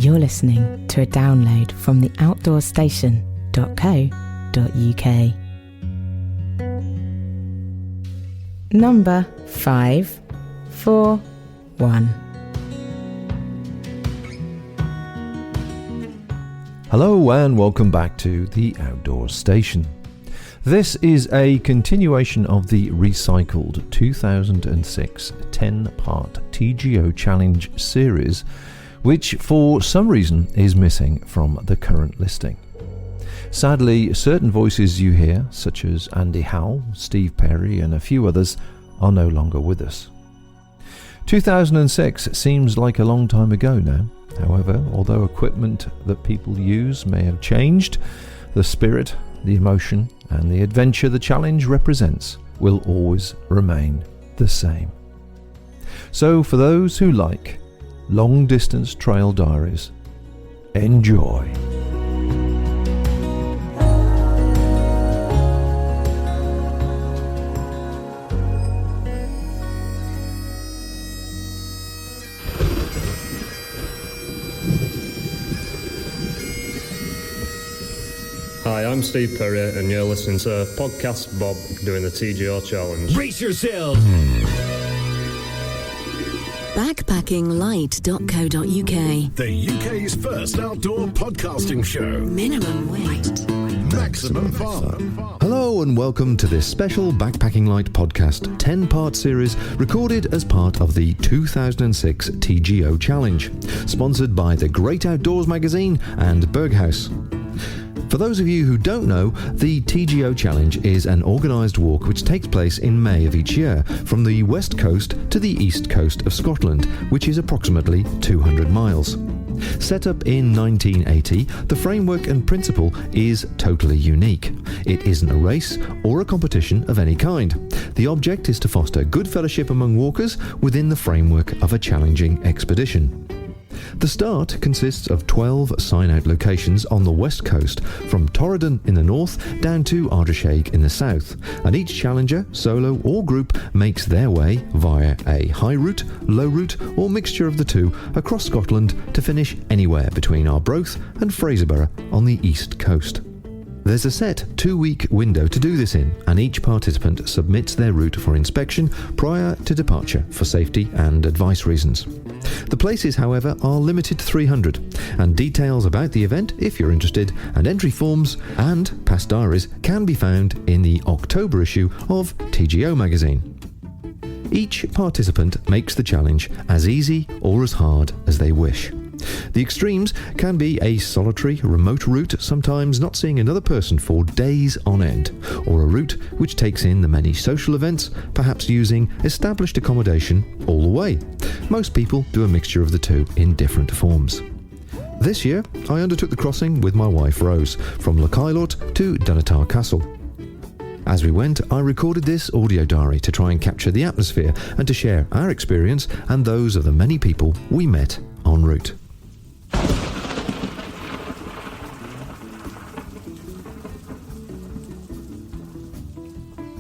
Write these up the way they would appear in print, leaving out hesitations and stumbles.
You're listening to a download from the outdoorstation.co.uk. Number 541. Hello and welcome back to the Outdoors Station. This is a continuation of the recycled 2006 10-part TGO Challenge series, which for some reason is missing from the current listing. Sadly, certain voices you hear, such as Andy Howell, Steve Perry and a few others, are no longer with us. 2006 seems like a long time ago now. However, although equipment that people use may have changed, the spirit, the emotion and the adventure the challenge represents will always remain the same. So for those who like long distance trail diaries, enjoy. Hi, I'm Steve Perry and you're listening to Podcast Bob doing the TGO Challenge. Brace yourselves! Backpackinglight.co.uk. The UK's first outdoor podcasting show. Minimum weight. Maximum fun. Hello and welcome to this special Backpacking Light podcast 10-part series recorded as part of the 2006 TGO Challenge, sponsored by the Great Outdoors magazine and Berghaus. For those of you who don't know, the TGO Challenge is an organised walk which takes place in May of each year from the west coast to the east coast of Scotland, which is approximately 200 miles. Set up in 1980, the framework and principle is totally unique. It isn't a race or a competition of any kind. The object is to foster good fellowship among walkers within the framework of a challenging expedition. The start consists of 12 sign-out locations on the west coast, from Torridon in the north down to Ardrishaig in the south, and each challenger, solo or group, makes their way via a high route, low route or mixture of the two across Scotland to finish anywhere between Arbroath and Fraserburgh on the east coast. There's a set 2-week window to do this in, and each participant submits their route for inspection prior to departure for safety and advice reasons. The places, however, are limited to 300, and details about the event, if you're interested, and entry forms and past diaries can be found in the October issue of TGO magazine. Each participant makes the challenge as easy or as hard as they wish. The extremes can be a solitary, remote route, sometimes not seeing another person for days on end, or a route which takes in the many social events, perhaps using established accommodation all the way. Most people do a mixture of the two in different forms. This year, I undertook the crossing with my wife Rose, from Lochailort to Dunatar Castle. As we went, I recorded this audio diary to try and capture the atmosphere and to share our experience and those of the many people we met en route.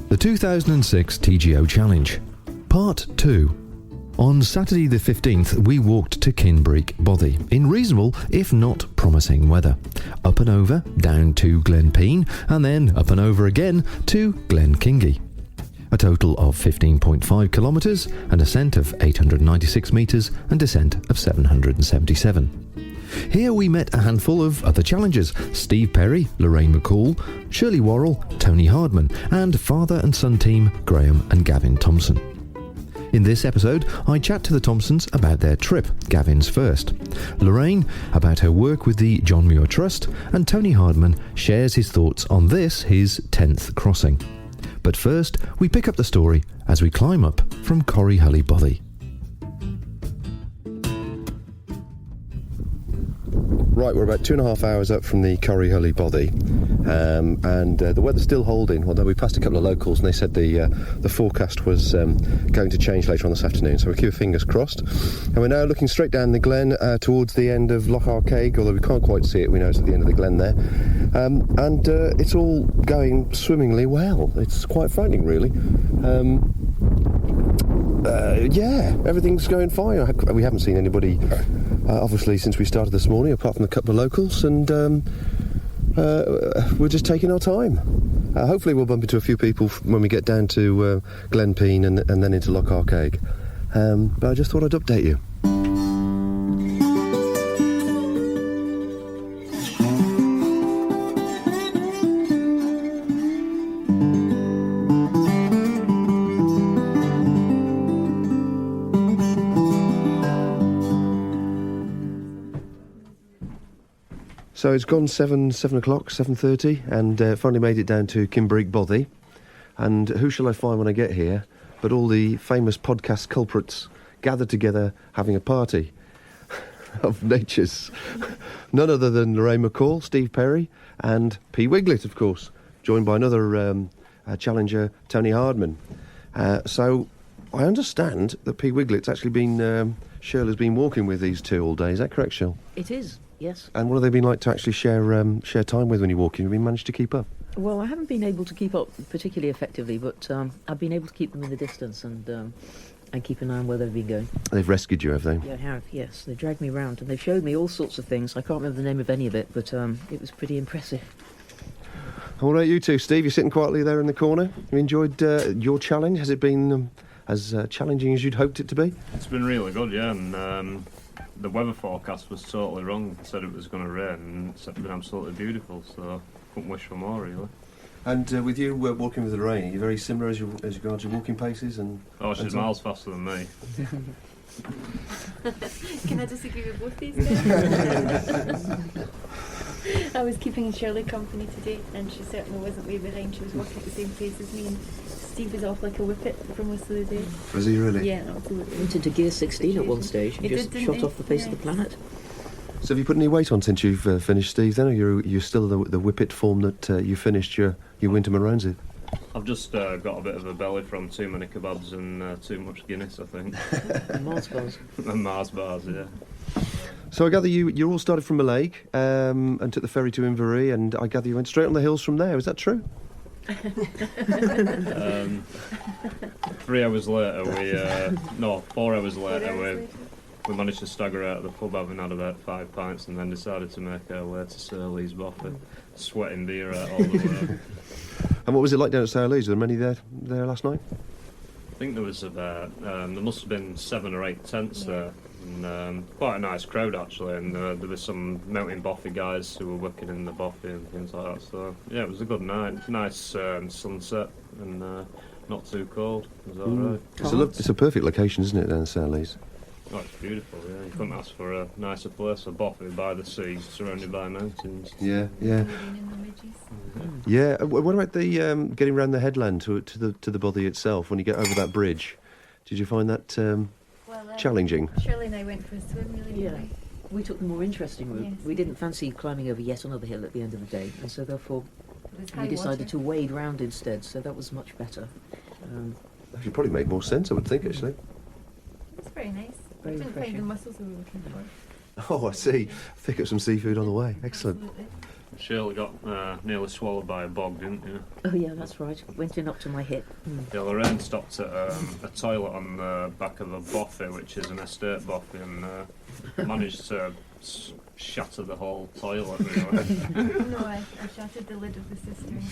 The 2006 TGO Challenge, Part 2. On Saturday the 15th, we walked to Kinbreek Bothy in reasonable, if not promising weather. Up and over, down to Glenpeen, and then up and over again to Glenkingie. A total of 15.5 kilometres, an ascent of 896 metres and descent of 777. Here we met a handful of other challengers: Steve Perry, Lorraine McCall, Shirley Worrell, Tony Hardman, and father and son team Graham and Gavin Thompson. In this episode, I chat to the Thompsons about their trip, Gavin's first, Lorraine about her work with the John Muir Trust, and Tony Hardman shares his thoughts on this, his 10th crossing. But first, we pick up the story as we climb up from Corryhully Bothy. Right, we're about 2.5 hours up from the Corryhully Bothy, and the weather's still holding, although we passed a couple of locals and they said the forecast was going to change later on this afternoon, so we keep our fingers crossed. And we're now looking straight down the glen towards the end of Loch Arkaig, although we can't quite see it, we know it's at the end of the glen there. And it's all going swimmingly well. It's quite frightening, really. Yeah, everything's going fine. We haven't seen anybody, obviously, since we started this morning, apart from a couple of locals, and we're just taking our time. Hopefully we'll bump into a few people when we get down to Glenpeen and then into Loch Arkaig. But I just thought I'd update you. So it's gone 7 o'clock, 7:30, and finally made it down to Kinbreek Bothy. And who shall I find when I get here but all the famous podcast culprits gathered together having a party of natures. None other than Lorraine McCall, Steve Perry and P. Wiglet, of course, joined by another challenger, Tony Hardman. So I understand that P. Wiglet's actually been, Shirley's been walking with these two all day. Is that correct, Shirley? It is, yes. And what have they been like to actually share time with when you're walking? Have you managed to keep up? Well, I haven't been able to keep up particularly effectively, but I've been able to keep them in the distance and keep an eye on where they've been going. They've rescued you, have they? Yeah, they have, yes. They dragged me round and they've showed me all sorts of things. I can't remember the name of any of it, but it was pretty impressive. What about you two, Steve? You're sitting quietly there in the corner. Have you enjoyed your challenge? Has it been as challenging as you'd hoped it to be? It's been really good, yeah, and the weather forecast was totally wrong. It said it was going to rain, and it's been absolutely beautiful, so couldn't wish for more, really. And with you walking with Lorraine, are you very similar as regards your walking paces? She's miles faster than me. Can I disagree with both these guys? I was keeping Shirley company today, and she certainly wasn't way behind. She was walking at the same pace as me, and Steve was off like a whippet for most of the day. Was he really? Yeah, absolutely. Went into gear 16 at one stage and He just did, shot didn't off the face of the Yes. planet. So have you put any weight on since you've finished, Steve, then? Or you're still the whippet form that you finished your winter Maroons in? I've just got a bit of a belly from too many kebabs and too much Guinness, I think. And Mars bars. And Mars bars, yeah. So I gather you all started from Mallaig and took the ferry to Inverary, and I gather you went straight on the hills from there. Is that true? 3 hours later, 4 hours later, we managed to stagger out of the pub having had about 5 pints and then decided to make our way to Sir Lee's Boffin, sweating beer out all the way. And what was it like down at Sir Lee's? Were there many there last night? I think there was about, there must have been 7 or 8 tents there, and quite a nice crowd actually, and there was some mountain boffy guys who were working in the boffy and things like that, so yeah, it was a good night, nice sunset and not too cold, it was alright. It's a perfect location, isn't it, down at Sir Lee's? Oh, it's beautiful, yeah, you couldn't ask for a nicer place, a boffy by the sea, surrounded by mountains. Yeah. Yeah. What about the getting around the headland to the bothy itself when you get over that bridge? Did you find that challenging? Shirley and I went for a swim, really. Yeah. We took the more interesting route. Yes. We didn't fancy climbing over yet another hill at the end of the day, and so therefore It was we high decided water. to wade round instead, so that was much better. Actually, probably make more sense, I would think, actually. It was very nice. Very I didn't refreshing. find the mussels we were looking for. Oh, I see. Pick up some seafood on the way. Excellent. Absolutely. Shirley got nearly swallowed by a bog, didn't you? Oh yeah, that's right. Went in up to my hip. Yeah, Lorraine stopped at a toilet on the back of a boffy, which is an estate boffy, and managed to shatter the whole toilet, really. No, I shattered the lid of the cistern,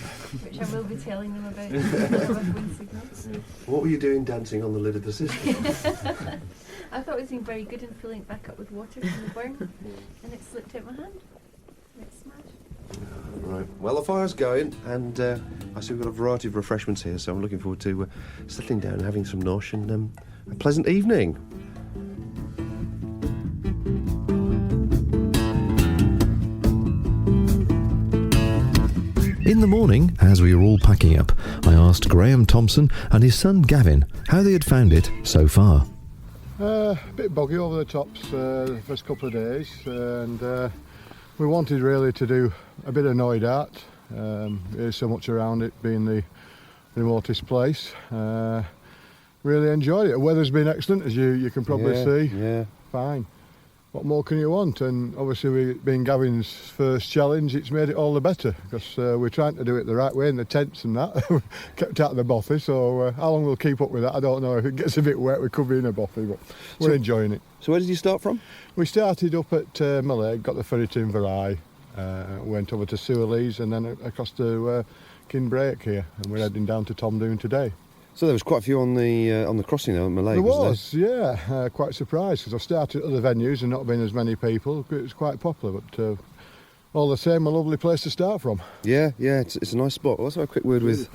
which I will be telling them about in a couple of weeks ago. What were you doing dancing on the lid of the cistern? I thought it was being very good in filling it back up with water from the burn, and it slipped out my hand. And it smashed. Right. Well, the fire's going, and I see we've got a variety of refreshments here, so I'm looking forward to settling down and having some nosh and a pleasant evening. In the morning, as we were all packing up, I asked Graham Thompson and his son Gavin how they had found it so far. A bit boggy over the tops the first couple of days, and we wanted really to do a bit of Noid art. There's so much around it, being the remotest place. Really enjoyed it. The weather's been excellent, as you can probably see. Yeah. Fine. what more can you want? And obviously, being Gavin's first challenge, it's made it all the better because we're trying to do it the right way in the tents and that. Kept out of the bothy, so how long we'll keep up with that, I don't know. If it gets a bit wet, we could be in a bothy, but we're enjoying it. So where did you start from? We started up at Malay, got the ferry to Inverrye, went over to Sewerleys and then across to Kinbrake here, and we're heading down to Tom Doon today. So there was quite a few on the crossing there at Malay. There was, yeah. Quite surprised because I've started at other venues and not been as many people. It was quite popular, but all the same, a lovely place to start from. Yeah, it's a nice spot. Let's have a quick word with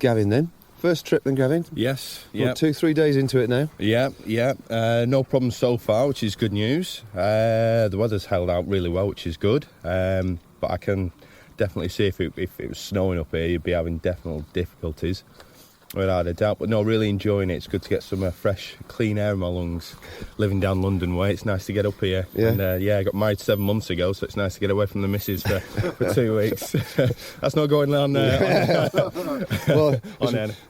Gavin then. First trip then, Gavin? Yes, yeah. 2-3 days into it now? Yeah. No problems so far, which is good news. The weather's held out really well, which is good. But I can definitely see if it was snowing up here, you'd be having definite difficulties. Without a doubt, but no, really enjoying it. It's good to get some fresh, clean air in my lungs. Living down London way, it's nice to get up here. Yeah. And I got married 7 months ago, so it's nice to get away from the missus for 2 weeks. That's not going on. Well,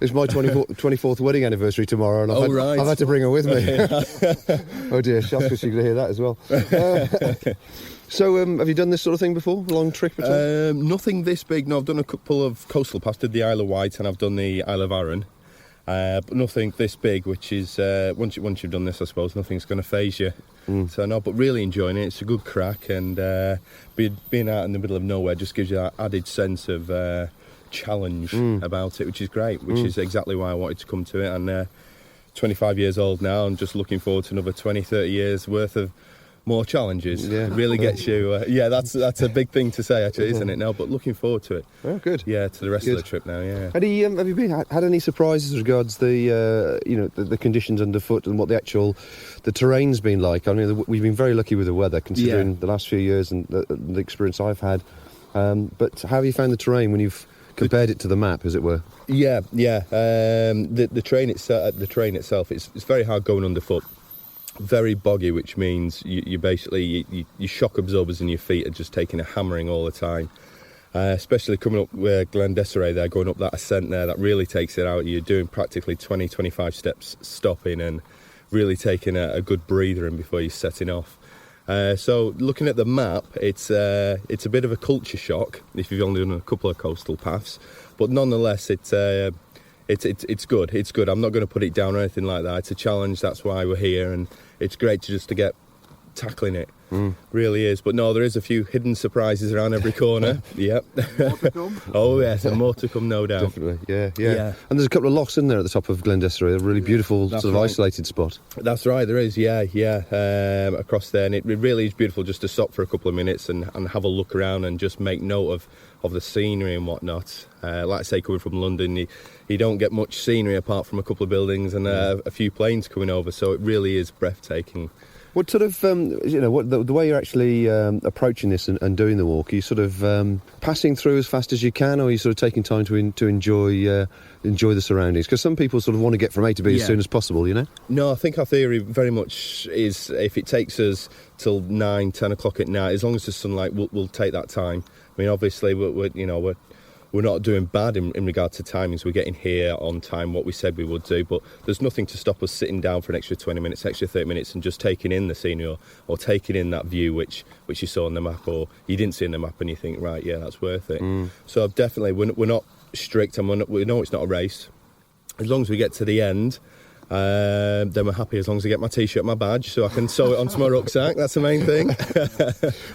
it's my 24th wedding anniversary tomorrow, and I've had to bring her with me. Oh dear, Shasta, she's going to hear that as well. So, have you done this sort of thing before? A long trip at all? Nothing this big. No, I've done a couple of coastal paths. Did the Isle of Wight and I've done the Isle of Arran. But nothing this big, which is, once you've done this, I suppose, nothing's going to faze you. So, no, but really enjoying it. It's a good crack, and being out in the middle of nowhere just gives you that added sense of challenge about it, which is great, which is exactly why I wanted to come to it. And 25 years old now, and just looking forward to another 20, 30 years worth of more challenges. Yeah. It really gets you. That's a big thing to say, actually, isn't it? Now, but looking forward to it. Oh, good. Yeah, to the rest of the trip now. Yeah. Have you had any surprises as regards the conditions underfoot and what the terrain's been like? I mean, we've been very lucky with the weather, considering the last few years and the experience I've had. But how have you found the terrain when you've compared it to the map, as it were? Yeah. The terrain itself, it's very hard going underfoot. Very boggy, which means you basically your shock absorbers in your feet are just taking a hammering all the time. Especially coming up where Glen Desiree there, going up that ascent there, that really takes it out. You're doing practically 20-25 steps stopping and really taking a good breather in before you're setting off. So looking at the map, it's a bit of a culture shock if you've only done a couple of coastal paths, but nonetheless it's good. It's good. I'm not going to put it down or anything like that. It's a challenge. That's why we're here, and it's great to get tackling it. Really is. But no, there is a few hidden surprises around every corner. Yep. More to come. Oh yes, and more to come, no doubt. Definitely. Yeah. And there's a couple of lochs in there at the top of Glen Desiree, a really beautiful isolated spot. That's right, there is. Yeah. Across there, and it really is beautiful just to stop for a couple of minutes and have a look around and just make note of the scenery and whatnot. Like I say, coming from London, you don't get much scenery apart from a couple of buildings and a few planes coming over, so it really is breathtaking. What sort of, the way you're actually approaching this and doing the walk, are you sort of passing through as fast as you can, or are you sort of taking time to enjoy the surroundings? Because some people sort of want to get from A to B as soon as possible, you know? No, I think our theory very much is if it takes us till 9, 10 o'clock at night, as long as there's sunlight, we'll take that time. I mean, obviously, we're not doing bad in regard to timings. We're getting here on time, what we said we would do, but there's nothing to stop us sitting down for an extra 20 minutes, extra 30 minutes and just taking in the scenery or taking in that view which you saw on the map or you didn't see on the map and you think, right, yeah, that's worth it. So definitely, we're not strict and we know it's not a race. As long as we get to the end, then we're happy as long as I get my T-shirt and my badge so I can sew it onto my rucksack. That's the main thing.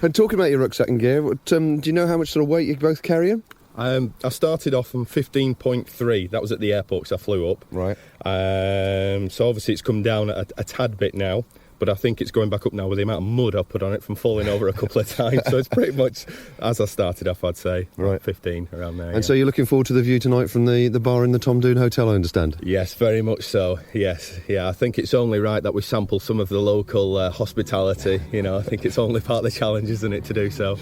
And talking about your rucksack and gear, do you know how much sort of weight you're both carrying? I started off on 15.3. That was at the airport because I flew up. Right. So obviously it's come down a tad bit now, but I think it's going back up now with the amount of mud I put on it from falling over a couple of times. So it's pretty much as I started off, I'd say. Right. 15, around there. And so you're looking forward to the view tonight from the bar in the Tom Doon Hotel, I understand? Yes, very much so. Yes. Yeah, I think it's only right that we sample some of the local hospitality. You know, I think it's only part of the challenge, isn't it, to do so?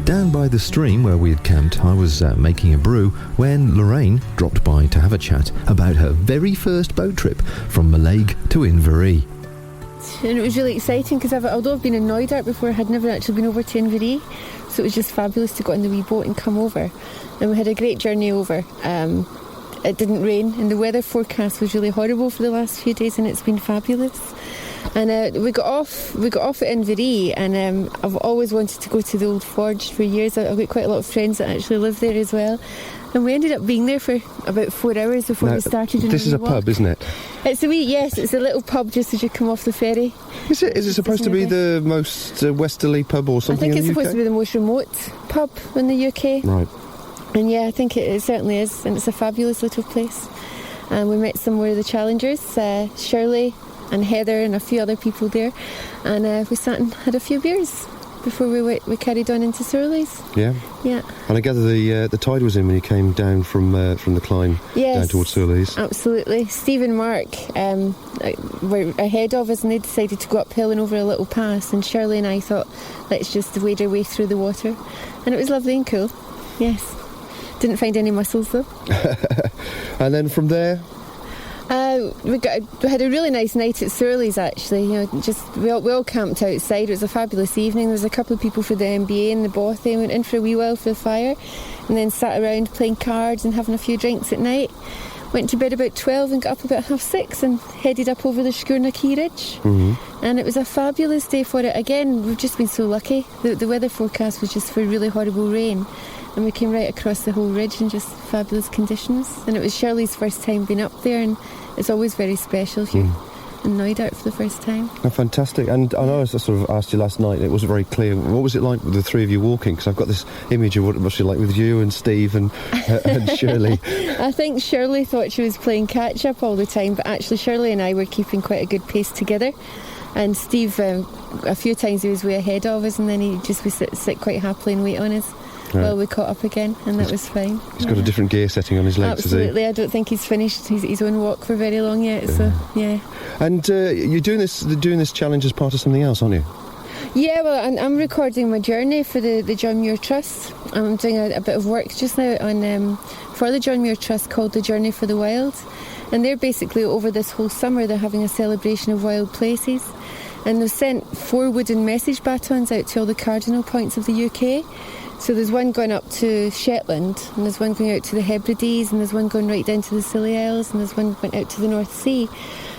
Down by the stream where we had camped, I was making a brew when Lorraine dropped by to have a chat about her very first boat trip from Mallaig to Inverree. And it was really exciting because although I've been in Noidart before, I had never actually been over to Inverree, so it was just fabulous to go on the wee boat and come over. And we had a great journey over. it didn't rain, and the weather forecast was really horrible for the last few days, and it's been fabulous. And we got off at Inveree, and I've always wanted to go to the Old Forge for years. I've got quite a lot of friends that actually live there as well. And we ended up being there for about 4 hours before we started. This is a pub, isn't it? It's a little pub just as you come off the ferry. Is it supposed to be the most westerly pub or something in the UK? I think it's supposed to be the most remote pub in the UK. Right. And yeah, I think it certainly is, and it's a fabulous little place. And we met some more of the challengers, Shirley and Heather and a few other people there, and we sat and had a few beers before we carried on into Surleys. Yeah. Yeah. And I gather the tide was in when you came down from the climb down towards Surleys. Absolutely. Steve and Mark were ahead of us, and they decided to go uphill and over a little pass, and Shirley and I thought, let's just wade our way through the water, and it was lovely and cool. Yes. Didn't find any mussels though. And then from there, we had a really nice night at Surleys actually. We all camped outside. It was a fabulous evening. There was a couple of people for the NBA and the Bothy. Went in for a wee while for the fire, and then sat around playing cards and having a few drinks at night. Went to bed about 12 and got up about 6:30 and headed up over the Sgurna Ridge. Mm-hmm. And it was a fabulous day for it. Again, we've just been so lucky. The weather forecast was just for really horrible rain, and we came right across the whole ridge in just fabulous conditions. And it was Shirley's first time being up there, and it's always very special if you're in Knoydart for the first time. Oh, fantastic. And I know I sort of asked you last night, it wasn't very clear. What was it like with the three of you walking? Because I've got this image of what it must be like with you and Steve and Shirley. I think Shirley thought she was playing catch-up all the time, but actually Shirley and I were keeping quite a good pace together. And Steve, a few times he was way ahead of us, and then he just would sit quite happily and wait on us. Right. Well, we caught up again, and that was fine. He's got a different gear setting on his legs, absolutely. Has he? I don't think he's finished his own walk for very long yet. So yeah. And you're doing this challenge as part of something else, aren't you? Yeah, well, I'm recording my journey for the John Muir Trust. I'm doing a bit of work just now on for the John Muir Trust called the Journey for the Wild, and they're basically over this whole summer they're having a celebration of wild places. And they've sent 4 wooden message batons out to all the cardinal points of the UK. So there's one going up to Shetland, and there's one going out to the Hebrides, and there's one going right down to the Scilly Isles, and there's one going out to the North Sea.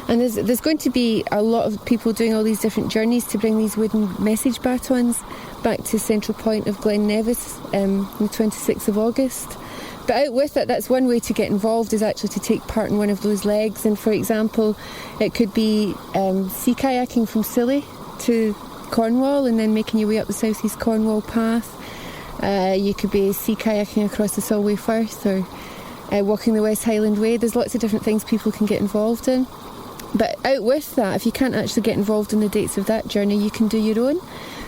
And there's going to be a lot of people doing all these different journeys to bring these wooden message batons back to Central Point of Glen Nevis on the 26th of August. But out with it, that's one way to get involved, is actually to take part in one of those legs. And for example, it could be sea kayaking from Scilly to Cornwall and then making your way up the South East Cornwall path. You could be sea kayaking across the Solway Firth, or walking the West Highland Way. There's lots of different things people can get involved in. But out with that, if you can't actually get involved in the dates of that journey, you can do your own.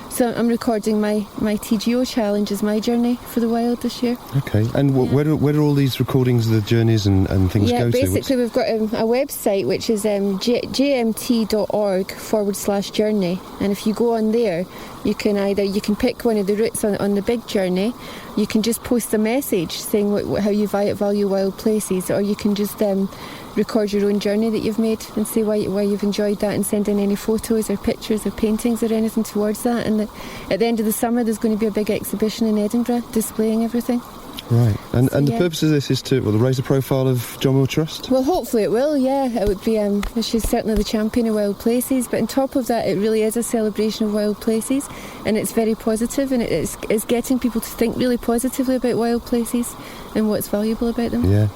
So I'm recording my TGO challenge as my journey for the wild this year. Okay, and where do all these recordings of the journeys and things go to? Yeah, basically we've got a website which is jmt.org/journey, and if you go on there, you can pick one of the routes on the big journey. You can just post a message saying how you value wild places, or you can just record your own journey that you've made and say why you've enjoyed that, and send in any photos or pictures or paintings or anything towards that. And at the end of the summer there's going to be a big exhibition in Edinburgh displaying everything. Right, and the purpose of this is to raise the profile of John Muir Trust? Well, hopefully it will, yeah. It would be, she's certainly the champion of wild places, but on top of that it really is a celebration of wild places, and it's very positive, and it's getting people to think really positively about wild places and what's valuable about them. Yeah.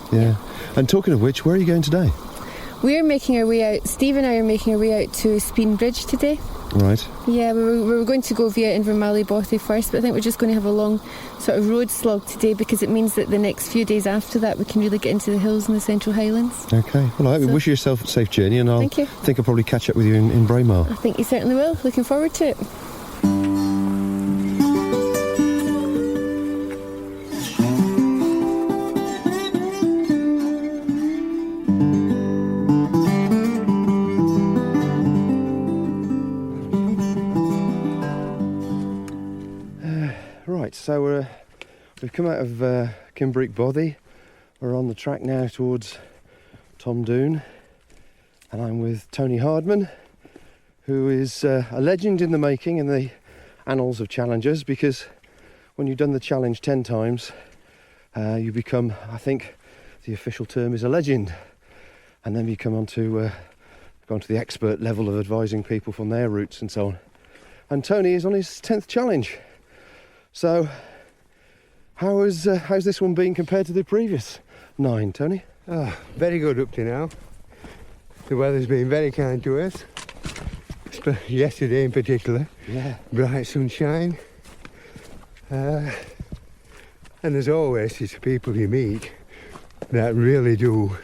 And talking of which, where are you going today? We're making our way out, Steve and I are making our way out to Speen Bridge today. Right. Yeah, we were going to go via Invermally Bothy first, but I think we're just going to have a long sort of road slog today, because it means that the next few days after that we can really get into the hills in the Central Highlands. Okay, well I wish you yourself a safe journey, and I think I'll probably catch up with you in Braemar. I think you certainly will. Looking forward to it. So we've come out of Kinbreek Bothy. We're on the track now towards Tom Doon, and I'm with Tony Hardman, who is a legend in the making in the annals of challengers, because when you've done the challenge 10 times, you become, I think, the official term is a legend. And then you come on to the expert level of advising people from their routes and so on. And Tony is on his 10th challenge. So, how's this one been compared to the previous 9, Tony? Oh, very good up to now. The weather's been very kind to us. Yesterday in particular. Yeah. Bright sunshine. And as always, it's the people you meet that really do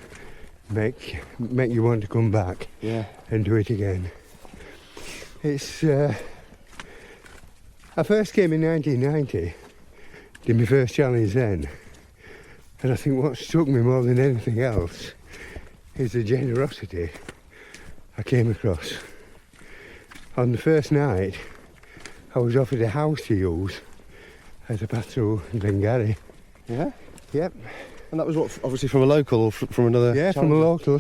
make you want to come back and do it again. It's I first came in 1990, did my first challenge then, and I think what struck me more than anything else is the generosity I came across. On the first night, I was offered a house to use as a path through Glengarry. Yeah? Yep. And that was what, obviously from a local or from another? Yeah, challenge? from a local,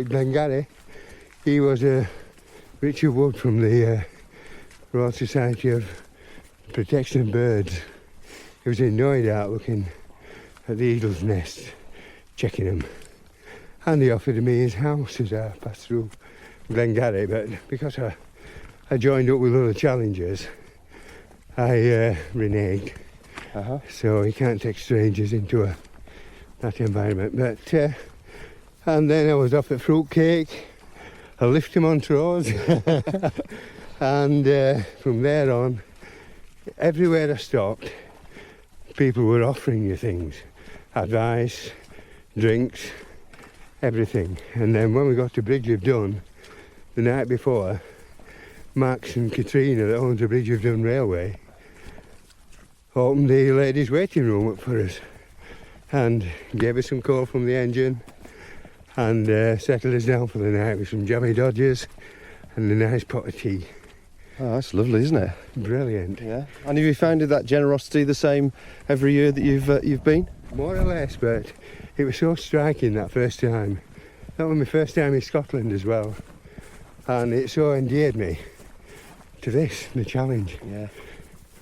Glengarry. He was Richard Wood from the Royal Society of Protection of Birds. He was annoyed out looking at the eagle's nest, checking them. And he offered me his house as I passed through Glengarry, but because I joined up with other challengers, I reneged. So you can't take strangers into that environment. But and then I was off at fruitcake. I lifted him on Montrose, and from there on, everywhere I stopped, people were offering you things, advice, drinks, everything. And then when we got to Bridge of Dun, the night before, Max and Katrina, that owns the Bridge of Dun Railway, opened the ladies' waiting room up for us and gave us some coal from the engine and settled us down for the night with some jammy dodgers and a nice pot of tea. Oh, that's lovely, isn't it? Brilliant. Yeah. And have you found that generosity the same every year that you've been? More or less, but it was so striking that first time. That was my first time in Scotland as well, and it so endeared me to the challenge. Yeah.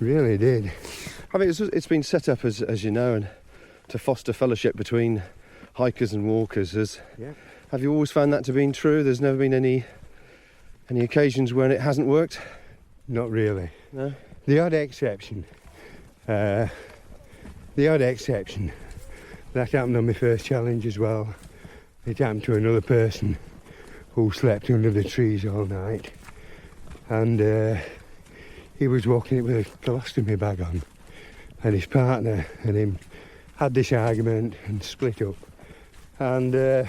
Really did. I mean, it's been set up as you know, and to foster fellowship between hikers and walkers. Have you always found that to be true? There's never been any occasions when it hasn't worked? Not really. No. The odd exception. That happened on my first challenge as well. It happened to another person who slept under the trees all night, and he was walking it with a colostomy bag on, and his partner and him had this argument and split up, and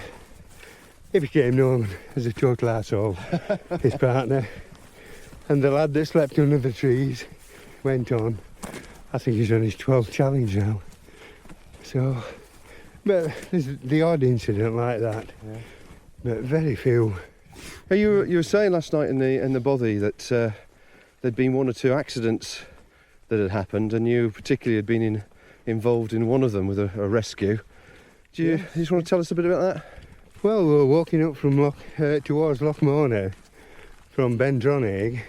he became known as a total arsehole, his partner. And the lad that slept under the trees went on. I think he's on his 12th challenge now. So, but there's the odd incident like that, but very few. You were saying last night in the bothy that there'd been one or two accidents that had happened, and you particularly had been involved in one of them with a rescue. Do you just want to tell us a bit about that? Well, we were walking up from towards Loch Mona from Bendronegh,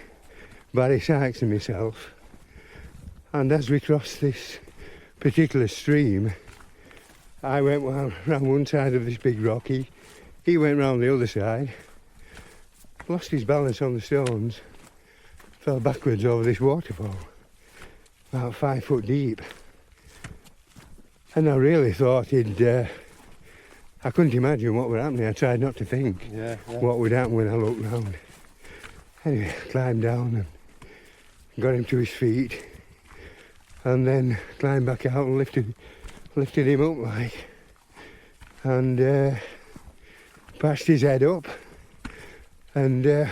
Barry Sykes and myself, and as we crossed this particular stream, I went round one side of this big rock, he went round the other side, lost his balance on the stones, fell backwards over this waterfall, about 5 foot deep. And I really thought I couldn't imagine what would happen. I tried not to think what would happen when I looked round. Anyway, I climbed down and got him to his feet, and then climbed back out and lifted him up like, and patched his head up, and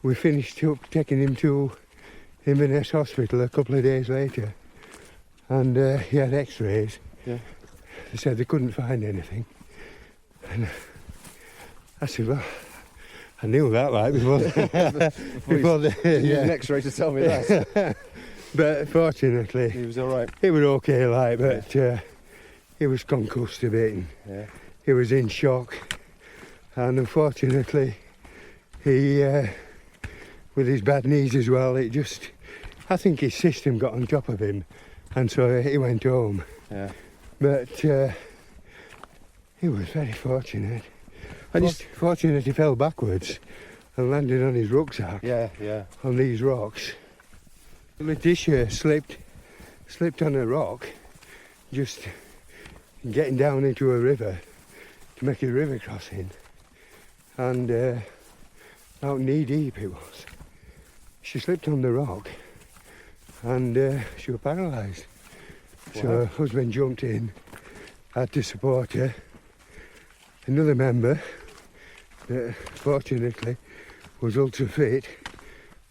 we finished up taking him to Inverness Hospital a couple of days later, and he had x-rays. They said they couldn't find anything, and I said, well, I knew that like before an x-ray to tell me that. But fortunately he was all right. He was okay like, but he was concussed a bit, and he was in shock, and unfortunately he with his bad knees as well, I think his system got on top of him, and so he went home. But He was very fortunate. And Fortunate he fell backwards and landed on his rucksack. Yeah. On these rocks. Letitia slipped on a rock, just getting down into a river to make a river crossing, and out knee deep it was. She slipped on the rock and she was paralysed. So her husband jumped in, had to support her. Another member that fortunately was ultra fit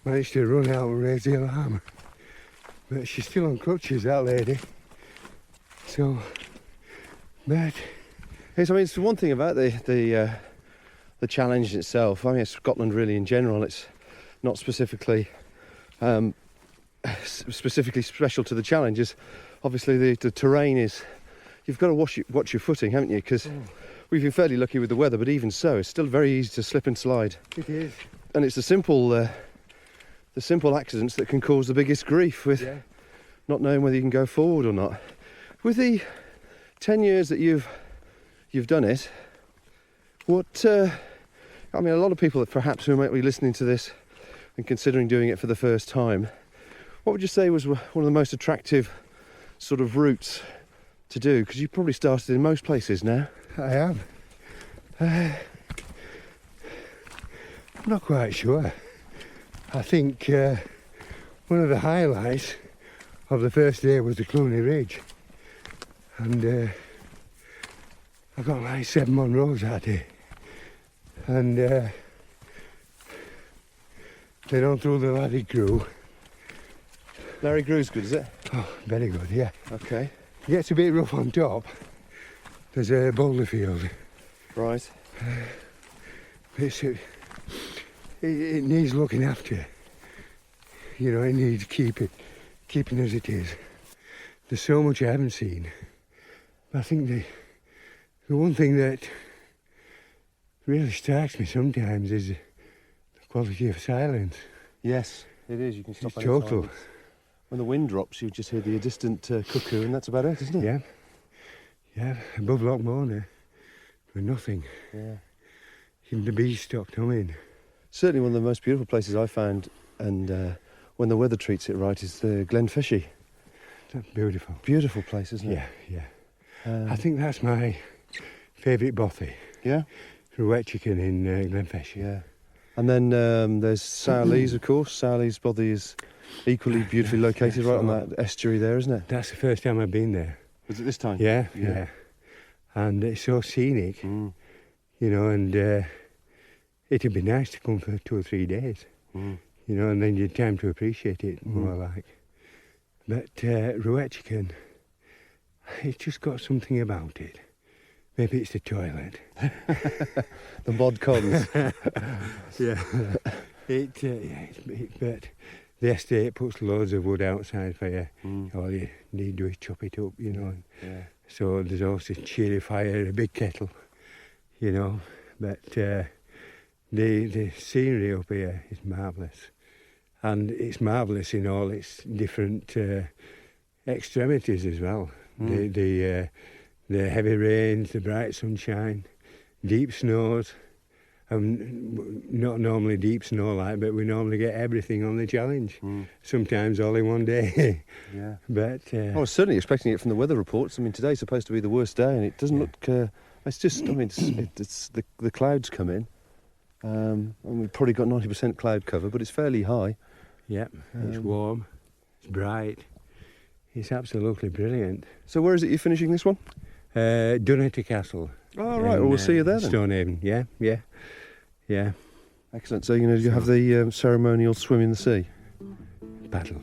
managed to run out and raise the alarm. But she's still on crutches, that lady. So, but Yes, I mean, it's one thing about the challenge itself. I mean, it's Scotland really in general. It's not specifically special to the challenge. Is obviously the terrain is. You've got to watch your footing, haven't you? Because we've been fairly lucky with the weather, but even so, it's still very easy to slip and slide. it is. And it's the simple accidents that can cause the biggest grief with not knowing whether you can go forward or not. With the 10 years that you've done it, what I mean, a lot of people that perhaps who might be listening to this and considering doing it for the first time, what would you say was one of the most attractive sort of routes to do? Because you probably started in most places now. I have. I'm not quite sure. I think one of the highlights of the first day was the Clooney Ridge, and I got like 7 Monroes that day, and then on through the Larry Grew. Larry Grew's good, is it? Oh, very good, yeah. Okay. It gets a bit rough on top. There's a boulder field. Right. It needs looking after. You know, it needs keeping as it is. There's so much I haven't seen. But I think the one thing that really strikes me sometimes is the quality of silence. Yes, it is. You can stop It's any total. time. When the wind drops, you just hear the distant cuckoo, and that's about it, isn't it? Yeah. Above Lochmorner, with nothing. Yeah. Even the bees stopped humming. Certainly one of the most beautiful places I found, and when the weather treats it right, is the Glenfishie. That's beautiful. Beautiful place, isn't it? Yeah. I think that's my favourite bothy. Yeah? Ruetchican in Glenfishie. Yeah. And then there's Sowleys, of course. Sowleys Bothy is equally beautifully located right on that estuary there, isn't it? That's the first time I've been there. Was it this time? Yeah. And it's so scenic, you know, and it'd be nice to come for 2 or 3 days, you know, and then you'd time to appreciate it more like. But Ruetchican, it's just got something about it. Maybe it's the toilet. The mod cons. Yeah. But the estate puts loads of wood outside for you. All you need to do is chop it up, you know. Yeah. So there's also cheery fire, a big kettle, you know. But the scenery up here is marvellous. And it's marvellous in all its different extremities as well. The heavy rains, the bright sunshine, deep snows. Not normally deep snow like, but we normally get everything on the challenge. Sometimes all in one day. Yeah. But I was certainly expecting it from the weather reports. I mean, today's supposed to be the worst day, and it doesn't look. It's just. I mean, it's the clouds come in, and we've probably got 90% cloud cover, but it's fairly high. yeah, it's warm, it's bright, it's absolutely brilliant. So where is it you're finishing this one? Dunotty Castle. Oh right, well we'll see you there then. Stonehaven. Yeah. Excellent. So you're going to have the ceremonial swim in the sea. Paddle.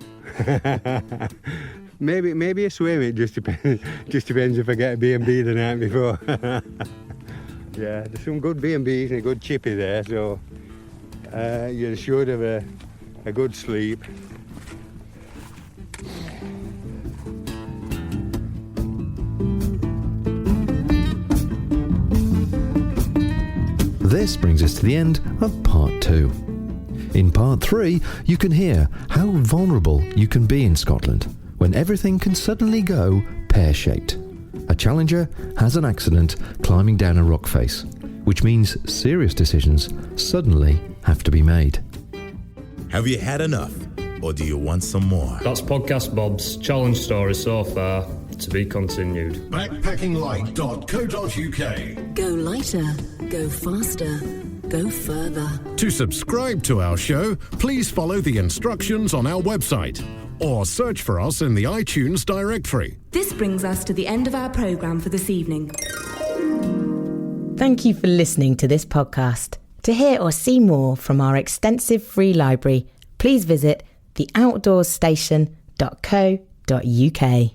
maybe a swim. It just depends. Just depends if I get a B&B the night before. Yeah, there's some good B&Bs and a good chippy there, so you're assured of a good sleep. This brings us to the end of part 2. In part 3, you can hear how vulnerable you can be in Scotland when everything can suddenly go pear-shaped, a challenger has an accident climbing down a rock face, which means serious decisions suddenly have to be made. Have you had enough, or do you want some more? That's Podcast Bob's challenge story so far. To be continued. Backpackinglight.co.uk. Go lighter, go faster, go further. To subscribe to our show, please follow the instructions on our website or search for us in the iTunes directory. This brings us to the end of our programme for this evening. Thank you for listening to this podcast. To hear or see more from our extensive free library, please visit theoutdoorstation.co.uk.